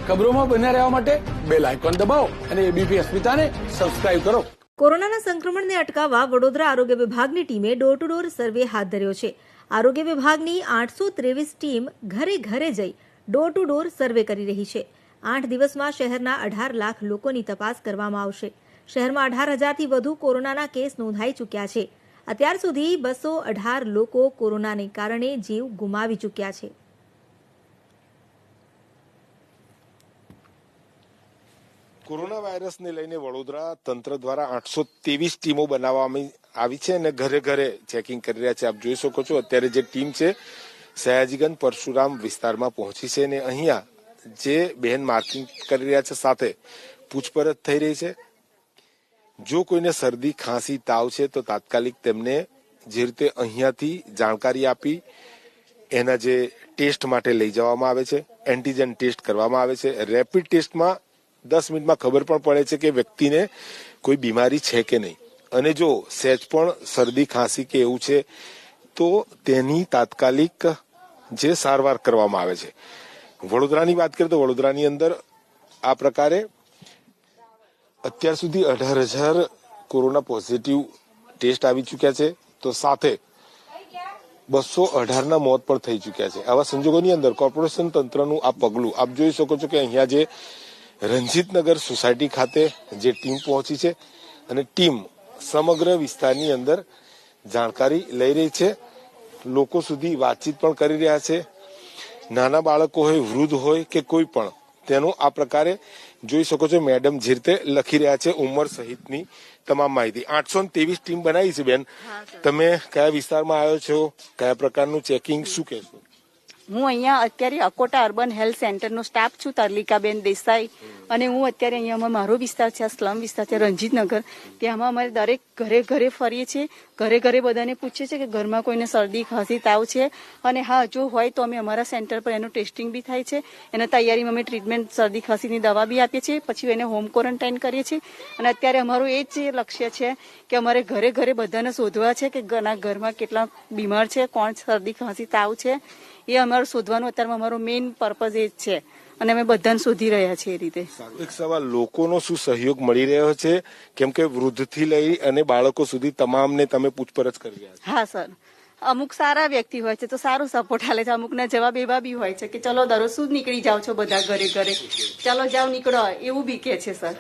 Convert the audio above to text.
ખબરોમાં બન્યા રહેવા માટે બેલ આઇકોન દબાવો અને એબીપી અસ્મિતાને સબસ્ક્રાઇબ કરો. કોરોનાના સંક્રમણને અટકાવવા વડોદરા આરોગ્ય વિભાગની ટીમે ડોર ટુ ડોર સર્વે હાથ ધર્યો છે. આરોગ્ય વિભાગની 823 ટીમ ઘરે ઘરે જઈ ડોર ટુ ડોર સર્વે કરી રહી છે. 8 દિવસમાં શહેરના 18 લાખ લોકોની તપાસ કરવામાં આવશે. શહેરમાં 18,000થી વધુ કોરોનાના કેસ નોંધાઈ ચૂક્યા છે. અત્યાર સુધી 218 લોકો કોરોનાને કારણે જીવ ગુમાવી ચૂક્યા છે. કોરોના વાયરસને લઈને વડોદરા તંત્ર દ્વારા 823 ટીમો બનાવવામાં આવી છે અને ઘરે ઘરે ચેકિંગ કરી રહ્યા છે. આપ જોઈ શકો છો અત્યારે જે ટીમ છે સયાજીગંજ પરશુરામ વિસ્તારમાં પહોંચી છે અને અહીંયા જે બહેન માર્કિંગ કરી રહ્યા છે સાથે પૂછપરછ થઈ રહી છે. જો કોઈને શરદી ખાંસી તાવ છે તો તાત્કાલિક તેમને જે રીતે અહીંયાથી જાણકારી આપી એના જે ટેસ્ટ માટે લઈ જવામાં આવે છે. એન્ટીજન ટેસ્ટ કરવામાં આવે છે. રેપિડ ટેસ્ટમાં 10 મિનિટમાં ખબર પણ પડે છે કે વ્યક્તિને કોઈ બીમારી છે કે નહીં અને જો સહેજ પણ શરદી ખાંસી કે એવું છે તો તેની તાત્કાલિક જે સારવાર કરવામાં આવે છે. વડોદરાની વાત કરીએ તો વડોદરાની અંદર આ પ્રકારે અત્યાર સુધી 18,000 કોરોના પોઝિટિવ ટેસ્ટ આવી ચૂક્યા છે તો સાથે 218ના મોત પણ થઈ ચૂક્યા છે. આવા સંજોગોની અંદર કોર્પોરેશન તંત્રનું આ પગલું આપ જોઈ શકો છો કે અહીંયા જે રણજીતનગર સોસાયટી ખાતે જે ટીમ પહોંચી છે અને ટીમ સમગ્ર વિસ્તારની અંદર જાણકારી લઈ રહી છે. લોકો સુધી વાતચીત પણ કરી રહ્યા છે. નાના બાળકો હોય, વૃદ્ધ હોય કે કોઈ પણ તેનું આ પ્રકારે જોઈ શકો છો મેડમ જે રીતે લખી રહ્યા છે ઉંમર સહિતની તમામ માહિતી. 823 ટીમ બનાવી છે. બેન, તમે કયા વિસ્તારમાં આવ્યો છો, કયા પ્રકારનું ચેકિંગ, શું કહેશો? હું અહીંયા અત્યારે અકોટા અર્બન હેલ્થ સેન્ટરનો સ્ટાફ છું, તરલિકાબેન દેસાઈ, અને હું અત્યારે અહીંયા મારો વિસ્તાર છે, સ્લમ વિસ્તાર છે રણજીતનગર. ત્યાંમાં અમારે દરેક ઘરે ઘરે ફરીએ છીએ. ઘરે ઘરે બધાને પૂછીએ છીએ કે ઘરમાં કોઈને શરદી ખાંસી તાવ છે અને હા જો હોય તો અમે અમારા સેન્ટર પર એનું ટેસ્ટિંગ બી થાય છે. એના તૈયારીમાં અમે ટ્રીટમેન્ટ શરદી ખાંસીની દવા બી આપીએ છીએ. પછી એને હોમ ક્વોરન્ટાઇન કરીએ છીએ. અને અત્યારે અમારું એ જ લક્ષ્ય છે કે અમારે ઘરે ઘરે બધાને શોધવા છે કે ઘરમાં કેટલા બીમાર છે, કોણ શરદી ખાંસી તાવ છે, એ અમારું શોધવાનું અત્યારમાં અમારો મેઇન પર્પઝ એ જ છે અને અમે બધાને શોધી રહ્યા છીએ એ રીતે. એક સવાલ, લોકોનો શું સહયોગ મળી રહ્યો છે? કેમ કે વૃદ્ધથી લઈ અને બાળકો સુધી તમામને તમે પૂછપરછ કરી રહ્યા છો. હા સર, અમુક સારા વ્યક્તિ હોય છે તો સારું સપોર્ટ હાલે છે. અમુકના જવાબ એવા બી હોય છે કે ચલો દરરોજ શું નીકળી જાઓ છો બધા ઘરે ઘરે, ચાલો જાઓ નીકળો, એવું બી કે છે સર.